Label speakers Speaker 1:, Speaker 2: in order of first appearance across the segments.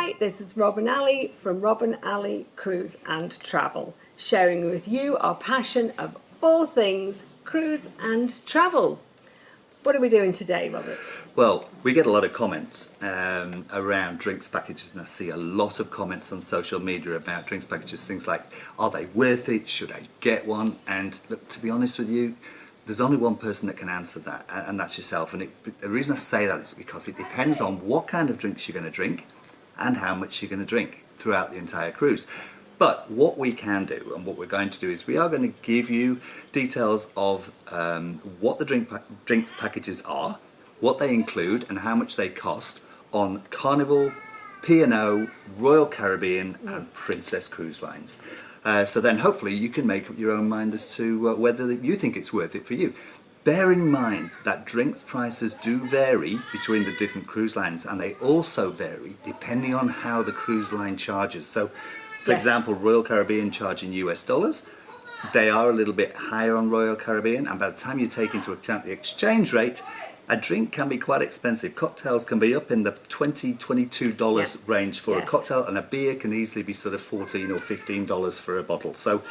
Speaker 1: Hi, this is Robin Alley from Robin Alley Cruise and Travel, sharing with you our passion of all things cruise and travel. What are we doing today, Robert?
Speaker 2: Well, we get a lot of comments around drinks packages, and I see a lot of comments on social media about drinks packages, things like, are they worth it? Should I get one? And look, to be honest with you, there's only one person that can answer that, and that's yourself. And the reason I say that is because it depends on what kind of drinks you're going to drink and how much you're going to drink throughout the entire cruise. But what we can do, and what we're going to do, is we are going to give you details of what the drinks packages are, what they include and how much they cost on Carnival, P&O, Royal Caribbean and Princess Cruise Lines. So then hopefully you can make up your own mind as to whether you think it's worth it for you. Bear in mind that drinks prices do vary between the different cruise lines, and they also vary depending on how the cruise line charges. So for example, Royal Caribbean charging US dollars. They are a little bit higher on Royal Caribbean, and by the time you take into account the exchange rate, a drink can be quite expensive. Cocktails can be up in the $20, $22 range for a cocktail, and a beer can easily be sort of $14 or $15 for a bottle. So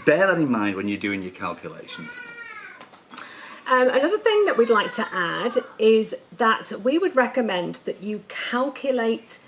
Speaker 2: bear that in mind when you're doing your calculations.
Speaker 1: Another thing that we'd like to add is that we would recommend that you calculate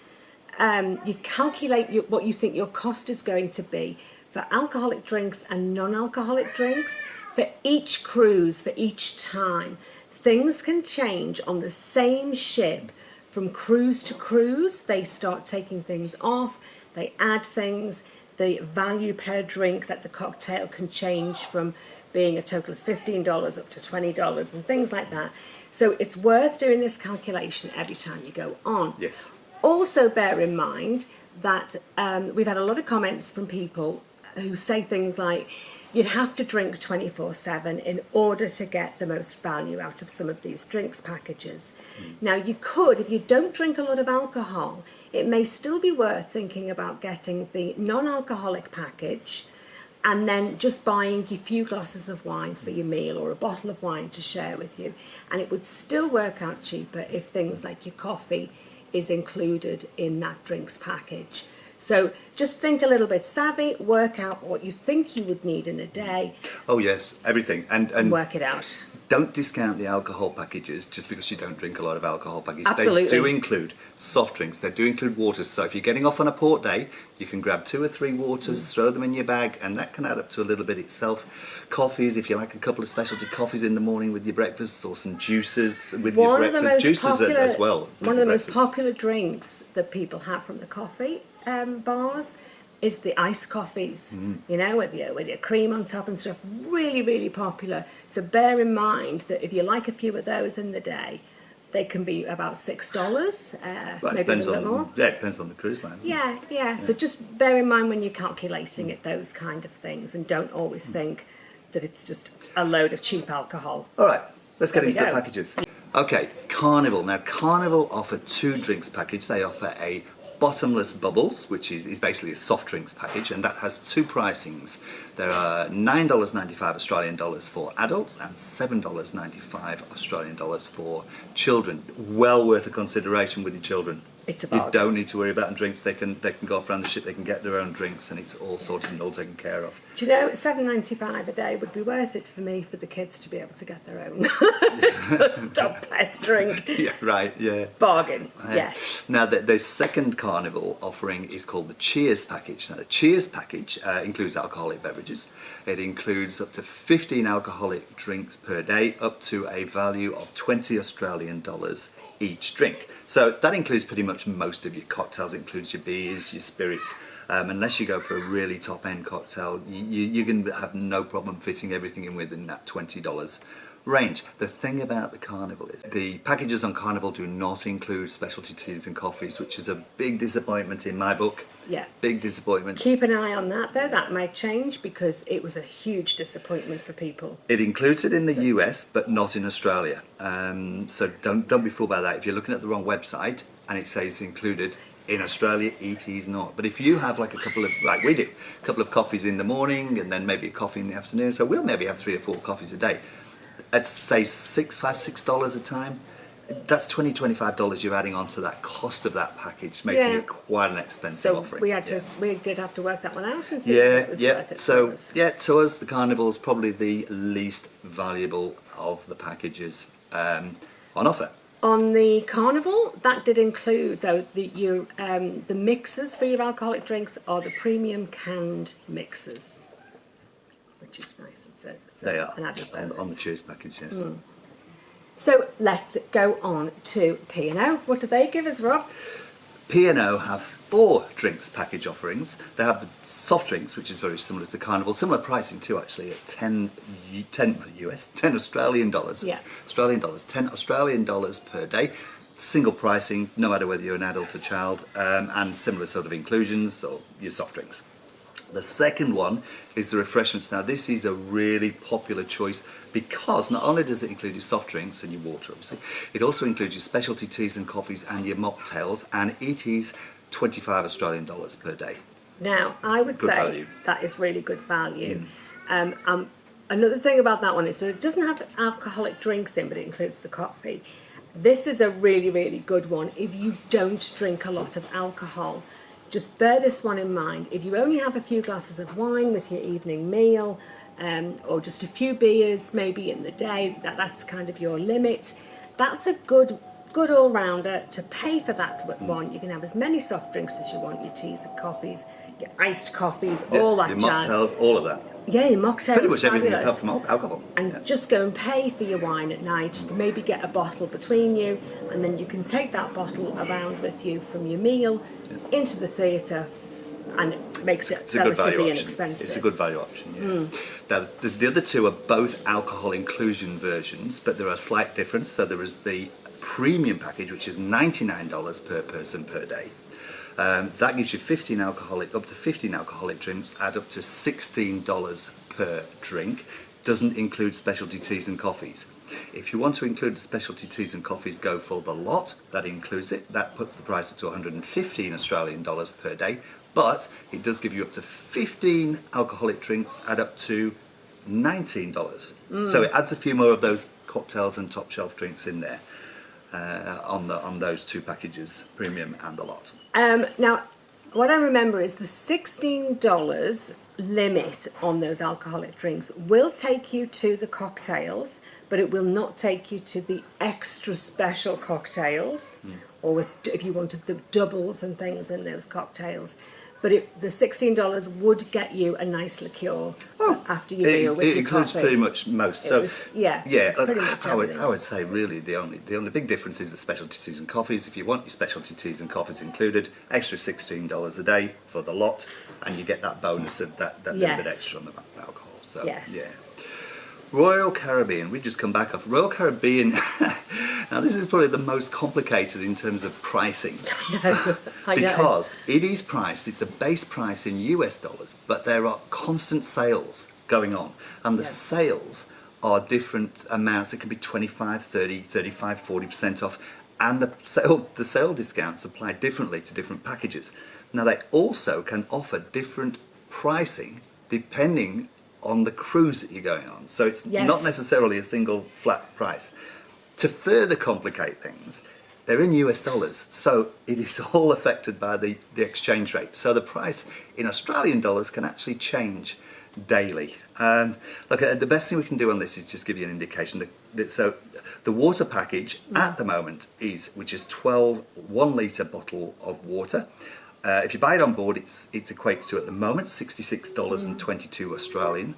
Speaker 1: what you think your cost is going to be for alcoholic drinks and non-alcoholic drinks for each cruise, for each time. Things can change on the same ship from cruise to cruise. They start taking things off, they add things. The value per drink, that the cocktail can change from being a total of $15 up to $20 and things like that. So it's worth doing this calculation every time you go on.
Speaker 2: Yes.
Speaker 1: Also bear in mind that we've had a lot of comments from people who say things like, you'd have to drink 24/7 in order to get the most value out of some of these drinks packages. Now you could, if you don't drink a lot of alcohol, it may still be worth thinking about getting the non-alcoholic package and then just buying a few glasses of wine for your meal or a bottle of wine to share with you. And it would still work out cheaper if things like your coffee is included in that drinks package. So just think a little bit savvy, work out what you think you would need in a day.
Speaker 2: Oh yes, everything. And
Speaker 1: work it out.
Speaker 2: Don't discount the alcohol packages just because you don't drink a lot of alcohol packages.
Speaker 1: Absolutely.
Speaker 2: They do include soft drinks, they do include waters. So if you're getting off on a port day, you can grab 2 or 3 waters, throw them in your bag, and that can add up to a little bit itself. Coffees, if you like a couple of specialty coffees in the morning with your breakfast, or some juices with your breakfast. Juices as well.
Speaker 1: One of the most popular drinks that people have from the coffee bars is the iced coffees, you know, with your cream on top and stuff. Really, really popular. So bear in mind that if you like a few of those in the day, they can be about $6, maybe a little bit more.
Speaker 2: Yeah, it depends on the cruise line.
Speaker 1: Yeah. So just bear in mind when you're calculating it, those kind of things, and don't always think that it's just a load of cheap alcohol.
Speaker 2: All right, let's get into the packages. Okay, Carnival. Now, Carnival offer 2 drinks package. They offer a bottomless bubbles, which is basically a soft drinks package, and that has 2 pricings. There are $9.95 Australian dollars for adults and $7.95 Australian dollars for children. Well worth a consideration with your children.
Speaker 1: It's a bargain.
Speaker 2: You don't need to worry about drinks. They can go off around the ship, they can get their own drinks, and it's all sorted and all taken care of.
Speaker 1: Do you know, $7.95 a day would be worth it for me, for the kids to be able to get their own. Stop pestering.
Speaker 2: Yeah, right, yeah.
Speaker 1: Bargain, yes.
Speaker 2: Now, the second Carnival offering is called the Cheers package. Now, the Cheers package includes alcoholic beverages. It includes up to 15 alcoholic drinks per day, up to a value of 20 Australian dollars each drink. So that includes pretty much most of your cocktails. It includes your beers, your spirits. Unless you go for a really top-end cocktail, you're going to have no problem fitting everything in within that $20 range. The thing about the Carnival is the packages on Carnival do not include specialty teas and coffees, which is a big disappointment in my book.
Speaker 1: Yeah. Big
Speaker 2: disappointment.
Speaker 1: Keep an eye on that though, that might change, because it was a huge disappointment for people.
Speaker 2: It includes it in the US, but not in Australia. So don't be fooled by that. If you're looking at the wrong website and it says included, in Australia, it is not. But if you have like a couple of, like we do, a couple of coffees in the morning and then maybe a coffee in the afternoon, so we'll maybe have 3 or 4 coffees a day. At say $6 a time, that's $25 you're adding onto that cost of that package, making it quite an expensive
Speaker 1: So
Speaker 2: offering.
Speaker 1: we did have to work that one out and see if it was worth it for us.
Speaker 2: To us, the Carnival is probably the least valuable of the packages on offer.
Speaker 1: On the Carnival, that did include though the mixers for your alcoholic drinks are the premium canned mixers, which is nice.
Speaker 2: They are
Speaker 1: an added bonus.
Speaker 2: on the Cheers package, yes.
Speaker 1: So let's go on to P&O. What do they give us, Rob?
Speaker 2: P&O have 4 drinks package offerings. They have the soft drinks, which is very similar to the Carnival, similar pricing too actually, at 10 Australian dollars.
Speaker 1: Yeah.
Speaker 2: Australian dollars, 10 Australian dollars per day. Single pricing, no matter whether you're an adult or child, and similar sort of inclusions or your soft drinks. The second one is the refreshments. Now this is a really popular choice because not only does it include your soft drinks and your water obviously, it also includes your specialty teas and coffees and your mocktails, and it is 25 Australian dollars per day.
Speaker 1: Now I would
Speaker 2: Good
Speaker 1: say
Speaker 2: value.
Speaker 1: that is really good value. Another thing about that one is that it doesn't have alcoholic drinks in, but it includes the coffee. This is a really, really good one if you don't drink a lot of alcohol. Just bear this one in mind. If you only have a few glasses of wine with your evening meal, or just a few beers maybe in the day, that's kind of your limit, that's a good all-rounder to pay for that one. You can have as many soft drinks as you want, your teas and coffees, your iced coffees, all that
Speaker 2: your
Speaker 1: jazz.
Speaker 2: mocktails, all of that.
Speaker 1: Yeah, your mocktails.
Speaker 2: Pretty much everything
Speaker 1: fabulous.
Speaker 2: apart from alcohol.
Speaker 1: And just go and pay for your wine at night. You can maybe get a bottle between you, and then you can take that bottle around with you from your meal into the theatre, and it makes it relatively inexpensive.
Speaker 2: It's a good value option, yeah. Now, the other two are both alcohol inclusion versions, but there are slight difference. So there is the premium package, which is $99 per person per day. That gives you up to 15 alcoholic drinks at up to $16 per drink. Doesn't include specialty teas and coffees. If you want to include the specialty teas and coffees, go for the lot. That includes it. That puts the price up to 115 Australian dollars per day. But it does give you up to 15 alcoholic drinks at up to $19. So it adds a few more of those cocktails and top shelf drinks in there on those two packages, premium and the lot.
Speaker 1: Now, what I remember is the $16 limit on those alcoholic drinks will take you to the cocktails, but it will not take you to the extra special cocktails, or if you wanted the doubles and things in those cocktails. But the $16 would get you a nice liqueur after your meal with your coffee. It includes
Speaker 2: pretty much most.
Speaker 1: Pretty much
Speaker 2: I would say really the only big difference is the specialty teas and coffees. If you want your specialty teas and coffees included, extra $16 a day for the lot, and you get that bonus of that little bit extra on the alcohol. So yeah. Royal Caribbean, we just come back off Royal Caribbean. Now this is probably the most complicated in terms of pricing.
Speaker 1: I know.
Speaker 2: Because it is priced, it's a base price in US dollars, but there are constant sales going on, and the sales are different amounts. It can be 25, 30, 35, 40% off, and the sale discounts apply differently to different packages. Now they also can offer different pricing depending on the cruise that you're going on. So it's not necessarily a single flat price. To further complicate things, they're in US dollars, so it is all affected by the exchange rate. So the price in Australian dollars can actually change daily. Look, the best thing we can do on this is just give you an indication. So the water package at the moment which is 12 1-litre bottle of water. If you buy it on board, it equates to, at the moment, $66.22 Australian.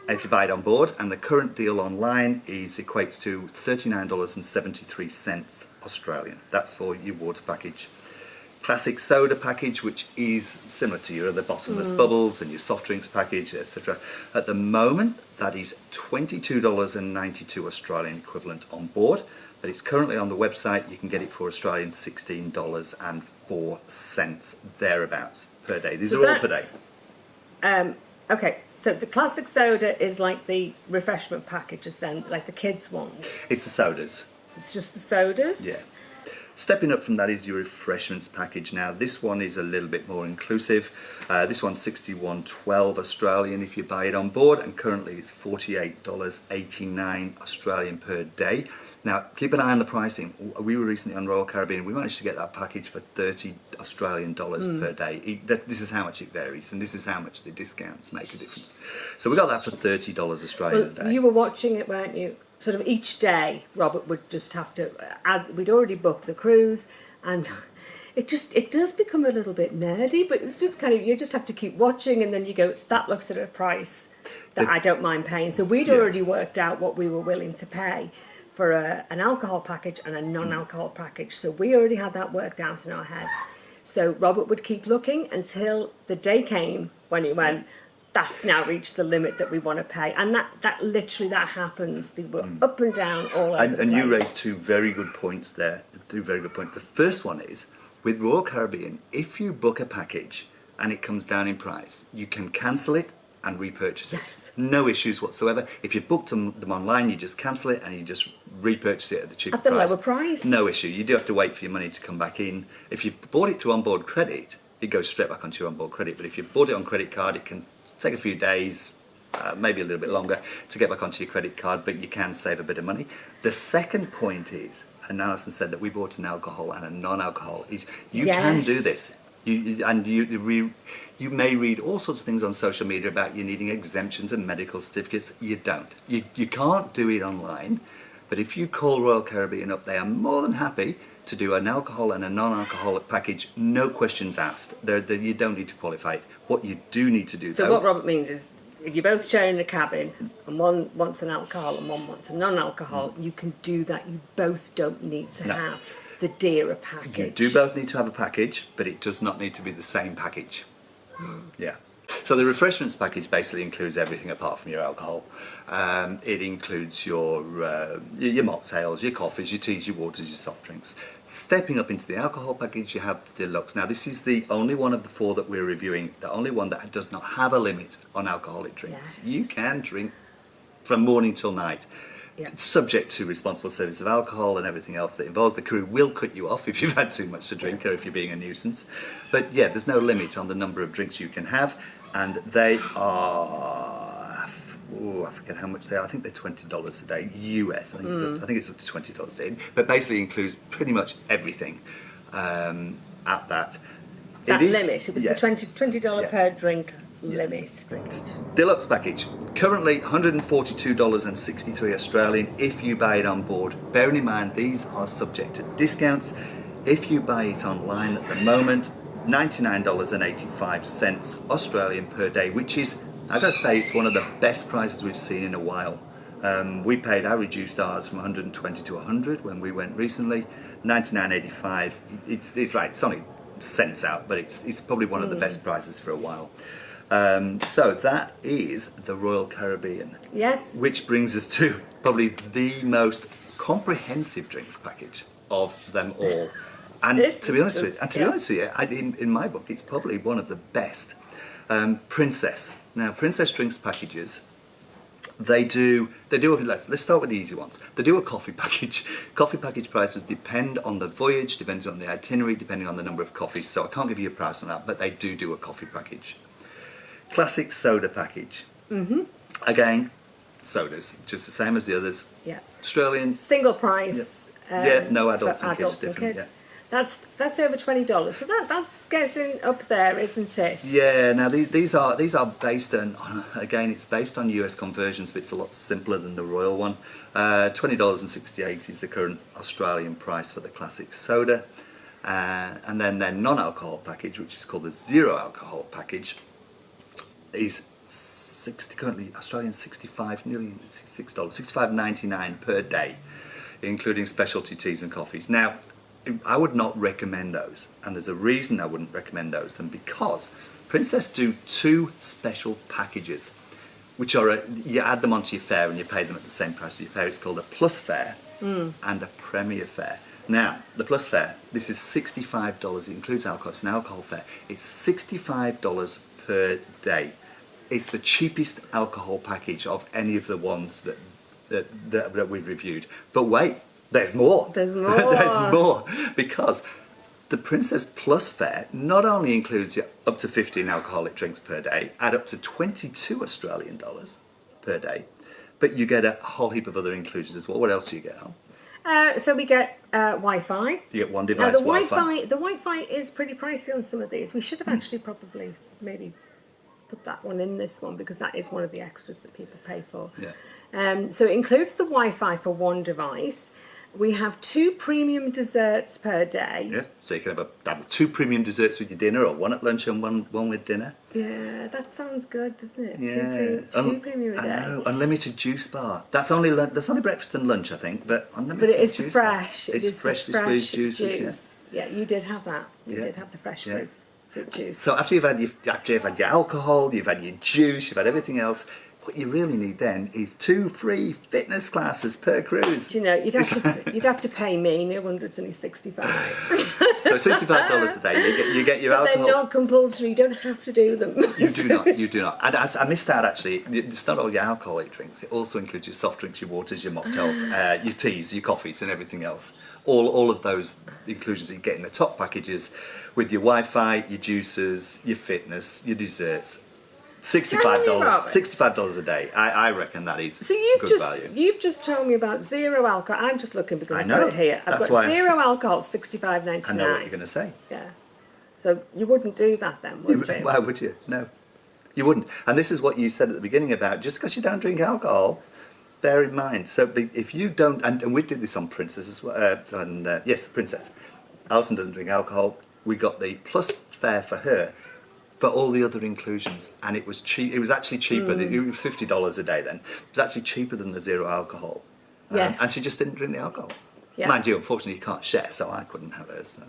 Speaker 2: If you buy it on board, and the current deal online equates to $39.73 Australian. That's for your water package. Classic soda package, which is similar to your other bottomless bubbles and your soft drinks package, etc. At the moment, that is $22.92 Australian equivalent on board. But it's currently on the website. You can get it for Australian $16.04 thereabouts per day. These are all per day.
Speaker 1: Okay, so the classic soda is like the refreshment packages then, like the kids' ones.
Speaker 2: It's the sodas.
Speaker 1: It's just the sodas?
Speaker 2: Yeah. Stepping up from that is your refreshments package. Now this one is a little bit more inclusive. This one's $61.12 Australian if you buy it on board, and currently it's $48.89 Australian per day. Now, keep an eye on the pricing. We were recently on Royal Caribbean. We managed to get that package for $30 Australian per day. This is how much it varies, and this is how much the discounts make a difference. So we got that for $30 Australian a day.
Speaker 1: You were watching it, weren't you? Sort of each day, Robert would just have to, as we'd already booked the cruise, and it does become a little bit nerdy, but it's just kind of, you just have to keep watching, and then you go, that looks at a price that I don't mind paying. So we'd already worked out what we were willing to pay for an alcohol package and a non-alcohol package. So we already had that worked out in our heads. So Robert would keep looking until the day came when he went, that's now reached the limit that we want to pay. And that literally happens. They were up and down all over the
Speaker 2: And you
Speaker 1: place.
Speaker 2: raised two very good points there. Two very good points. The first one is, with Royal Caribbean, if you book a package and it comes down in price, you can cancel it and repurchase it.
Speaker 1: Yes.
Speaker 2: No issues whatsoever. If you booked them online, you just cancel it and you just repurchase it at the cheaper
Speaker 1: At the
Speaker 2: price.
Speaker 1: lower price.
Speaker 2: No issue. You do have to wait for your money to come back in. If you bought it through onboard credit, it goes straight back onto your onboard credit. But if you bought it on credit card, it can take a few days, maybe a little bit longer, to get back onto your credit card, but you can save a bit of money. The second point is, and Alison said that we bought an alcohol and a non-alcohol, is you can do this. You may read all sorts of things on social media about you needing exemptions and medical certificates. You don't. You can't do it online, but if you call Royal Caribbean up, they are more than happy to do an alcohol and a non-alcoholic package, no questions asked. You don't need to qualify it. What you do need to do,
Speaker 1: So what Robert means is, if you're both sharing a cabin and one wants an alcohol and one wants a non-alcohol, you can do that. You both don't need to have the dearer package.
Speaker 2: You do both need to have a package, but it does not need to be the same package. Yeah. So the refreshments package basically includes everything apart from your alcohol. It includes your mocktails, your coffees, your teas, your waters, your soft drinks. Stepping up into the alcohol package, you have the deluxe. Now, this is the only one of the four that we're reviewing, the only one that does not have a limit on alcoholic drinks.
Speaker 1: Yes.
Speaker 2: You can drink from morning till night.
Speaker 1: Yeah.
Speaker 2: Subject to responsible service of alcohol and everything else that involves. The crew will cut you off if you've had too much to drink or if you're being a nuisance. But yeah, there's no limit on the number of drinks you can have, and they are, I forget how much they are. I think they're $20 a day US. I think it's up to $20 a day. But basically includes pretty much everything at that.
Speaker 1: That limit, it was the $20 per drink limit.
Speaker 2: Deluxe package, currently $142.63 Australian if you buy it on board. Bearing in mind these are subject to discounts. If you buy it online at the moment, $99.85 Australian per day, which is, I gotta say, it's one of the best prices we've seen in a while. We paid our reduced hours from 120 to 100 when we went recently. $99.85. It's only cents out, but it's probably one of the best prices for a while. So that is the Royal Caribbean.
Speaker 1: Yes.
Speaker 2: Which brings us to probably the most comprehensive drinks package of them all. And to be honest with you, in my book, it's probably one of the best. Princess. Now, Princess drinks packages. Let's start with the easy ones. They do a coffee package. Coffee package prices depend on the voyage, depends on the itinerary, depending on the number of coffees. So I can't give you a price on that, but they do a coffee package. Classic soda package. Again, sodas, just the same as the others.
Speaker 1: Yeah.
Speaker 2: Australian.
Speaker 1: Single price.
Speaker 2: No adults and kids different. Yeah.
Speaker 1: That's over $20. So that's getting up there, isn't it?
Speaker 2: Yeah. Now these are based on again, it's based on US conversions, but it's a lot simpler than the Royal one. $20.68 is the current Australian price for the classic soda, and then their non-alcohol package, which is called the zero alcohol package, is currently Australian nearly $66, $65.99 per day, including specialty teas and coffees. Now, I would not recommend those, and there's a reason I wouldn't recommend those, and because Princess do two special packages, which are you add them onto your fare and you pay them at the same price as your fare. It's called a plus fare and a premier fare. Now, the plus fare, this is $65. It includes alcohol. It's an alcohol fare. It's $65 per day. It's the cheapest alcohol package of any of the ones that we've reviewed. But wait, there's more.
Speaker 1: There's more.
Speaker 2: There's more, because the Princess Plus fare not only includes you up to 15 alcoholic drinks per day at up to 22 Australian dollars per day, but you get a whole heap of other inclusions as well. What else do you get on?
Speaker 1: So we get Wi-Fi.
Speaker 2: You get one
Speaker 1: Now
Speaker 2: device Wi-Fi.
Speaker 1: the Wi-Fi is pretty pricey on some of these. We should have actually probably maybe put that one in this one because that is one of the extras that people pay for.
Speaker 2: Yeah.
Speaker 1: So it includes the Wi-Fi for one device. We have 2 premium desserts per day.
Speaker 2: Yeah, so you can have 2 premium desserts with your dinner, or one at lunch and one with dinner.
Speaker 1: Yeah, that sounds good, doesn't it?
Speaker 2: Yeah.
Speaker 1: Two premium a day.
Speaker 2: I know, unlimited juice bar. That's only breakfast and lunch, I think, but unlimited
Speaker 1: But it is
Speaker 2: juice
Speaker 1: fresh.
Speaker 2: bar.
Speaker 1: It is
Speaker 2: freshly
Speaker 1: the fresh
Speaker 2: squeezed juices.
Speaker 1: juice. Yeah, you did have that. You
Speaker 2: Yeah.
Speaker 1: did have the fresh
Speaker 2: Yeah.
Speaker 1: fruit juice.
Speaker 2: So after you've had your alcohol, you've had your juice, you've had everything else, what you really need then is 2 free fitness classes per cruise.
Speaker 1: Do you know, you'd have to pay me. No wonder it's only 65.
Speaker 2: So $65 a day, you get your
Speaker 1: But
Speaker 2: alcohol.
Speaker 1: they're not compulsory. You don't have to do them.
Speaker 2: You do not. And I missed out actually. It's not all your alcoholic drinks. It also includes your soft drinks, your waters, your mocktails, your teas, your coffees, and everything else. All of those inclusions that you get in the top packages, with your Wi-Fi, your juices, your fitness, your desserts. $65 a day. I reckon that is
Speaker 1: So
Speaker 2: good value.
Speaker 1: you've just told me about zero alcohol. I'm just looking because
Speaker 2: I
Speaker 1: I've
Speaker 2: know.
Speaker 1: got it here. I've
Speaker 2: That's
Speaker 1: got
Speaker 2: why
Speaker 1: zero alcohol, $65.99.
Speaker 2: I know what you're going to say.
Speaker 1: Yeah. So you wouldn't do that then, would you?
Speaker 2: Why would you? No, you wouldn't. And this is what you said at the beginning about just because you don't drink alcohol, bear in mind. So if you don't, and we did this on Princess as well, yes, Princess. Alison doesn't drink alcohol. We got the plus fare for her for all the other inclusions, and it was cheap. It was actually cheaper. It was $50 a day then. It was actually cheaper than the zero alcohol.
Speaker 1: Yes.
Speaker 2: And she just didn't drink the alcohol.
Speaker 1: Yeah.
Speaker 2: Mind you, unfortunately, you can't share, so I couldn't have hers.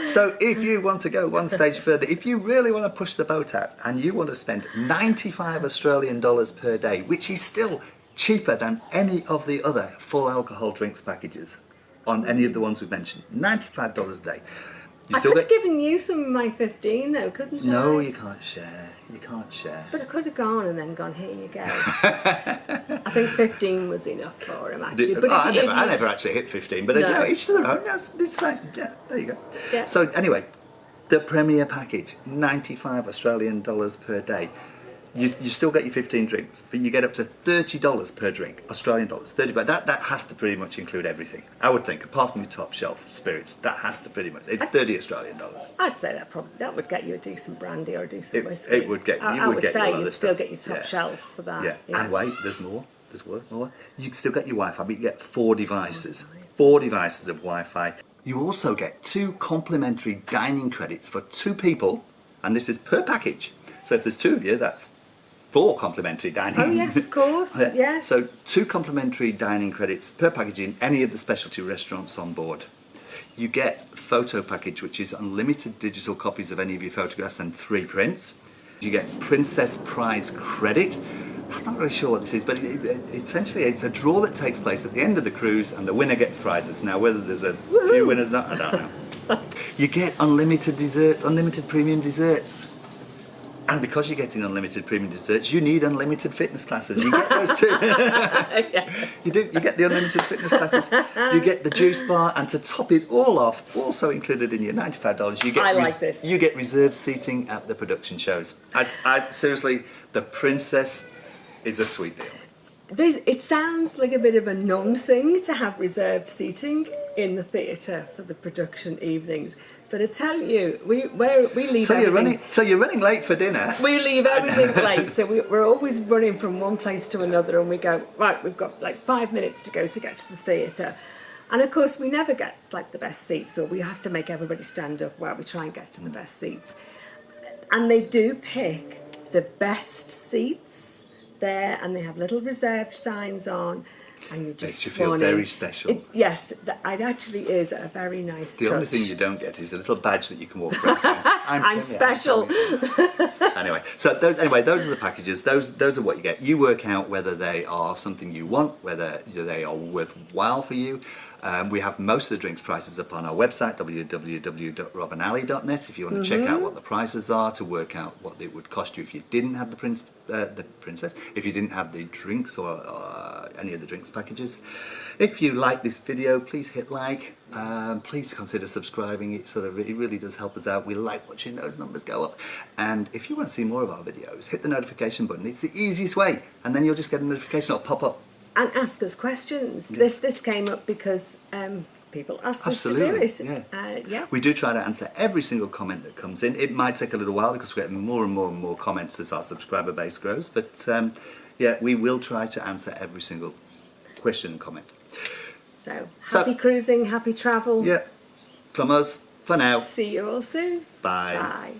Speaker 2: So if you want to go one stage further, if you really want to push the boat out and you want to spend 95 Australian dollars per day, which is still cheaper than any of the other full alcohol drinks packages on any of the ones we've mentioned, $95 a day. You
Speaker 1: I
Speaker 2: still
Speaker 1: could have
Speaker 2: get...
Speaker 1: given you some of my 15 though, couldn't I?
Speaker 2: No, you can't share. You can't share.
Speaker 1: But I could have gone and then gone, here you go. I think 15 was enough for him actually. But
Speaker 2: I never actually hit 15, but
Speaker 1: No.
Speaker 2: you know, each to their own. It's like, yeah, there you go.
Speaker 1: Yeah.
Speaker 2: So anyway, the Premier package, 95 Australian dollars per day. You still get your 15 drinks, but you get up to $30 per drink, Australian dollars. 30, but that has to pretty much include everything. I would think, apart from your top shelf spirits, that has to pretty much. It's 30 Australian dollars.
Speaker 1: I'd say that would get you a decent brandy or a decent whiskey.
Speaker 2: It would get.
Speaker 1: I would
Speaker 2: get
Speaker 1: say
Speaker 2: a lot of
Speaker 1: you'd
Speaker 2: the
Speaker 1: still
Speaker 2: stuff.
Speaker 1: get your top shelf for that.
Speaker 2: Yeah. And wait, there's more. There's more. You can still get your Wi-Fi, but you get 4 devices. 4 devices of Wi-Fi. You also get 2 complimentary dining credits for 2 people, and this is per package. So if there's 2 of you, that's 4 complimentary dining.
Speaker 1: Oh yes, of course. Yes.
Speaker 2: So 2 complimentary dining credits per package in any of the specialty restaurants on board. You get a photo package, which is unlimited digital copies of any of your photographs and 3 prints. You get Princess Prize credit. I'm not really sure what this is, but essentially it's a draw that takes place at the end of the cruise, and the winner gets prizes. Now, whether there's a few winners, I don't know. You get unlimited desserts, unlimited premium desserts. And because you're getting unlimited premium desserts, you need unlimited fitness classes. You get those too.
Speaker 1: Yeah.
Speaker 2: You do. You get the unlimited fitness classes. You get the juice bar, and to top it all off, also included in your $95, you get
Speaker 1: I like this.
Speaker 2: You get reserved seating at the production shows. I seriously, the Princess is a sweet deal.
Speaker 1: It sounds like a bit of a nun thing to have reserved seating in the theatre for the production evenings. But I tell you, we leave everything.
Speaker 2: So you're running late for dinner.
Speaker 1: We leave everything late, so we're always running from one place to another, and we go, right, we've got like 5 minutes to go to get to the theatre. And of course, we never get like the best seats, or we have to make everybody stand up while we try and get to the best seats. And they do pick the best seats there, and they have little reserved signs on, and you just
Speaker 2: Makes you feel
Speaker 1: swan
Speaker 2: very
Speaker 1: in.
Speaker 2: special.
Speaker 1: It actually is a very nice
Speaker 2: The
Speaker 1: touch.
Speaker 2: only thing you don't get is a little badge that you can walk around saying,
Speaker 1: I'm special.
Speaker 2: Anyway, so those are the packages. Those are what you get. You work out whether they are something you want, whether they are worthwhile for you. We have most of the drinks prices up on our website, www.robinalley.net, if you want to check out what the prices are, to work out what it would cost you if you didn't have the Princess, if you didn't have the drinks or any of the drinks packages. If you like this video, please hit like. Please consider subscribing. It really does help us out. We like watching those numbers go up. And if you want to see more of our videos, hit the notification button. It's the easiest way, and then you'll just get a notification. It'll pop up
Speaker 1: and ask us questions.
Speaker 2: Yes.
Speaker 1: This came up because people asked
Speaker 2: Absolutely,
Speaker 1: us to do it. Yeah.
Speaker 2: We do try to answer every single comment that comes in. It might take a little while because we're getting more and more and more comments as our subscriber base grows, but yeah, we will try to answer every single question and comment.
Speaker 1: So happy cruising, happy travel.
Speaker 2: Yeah, from us for now.
Speaker 1: See you all soon.
Speaker 2: Bye.
Speaker 1: Bye.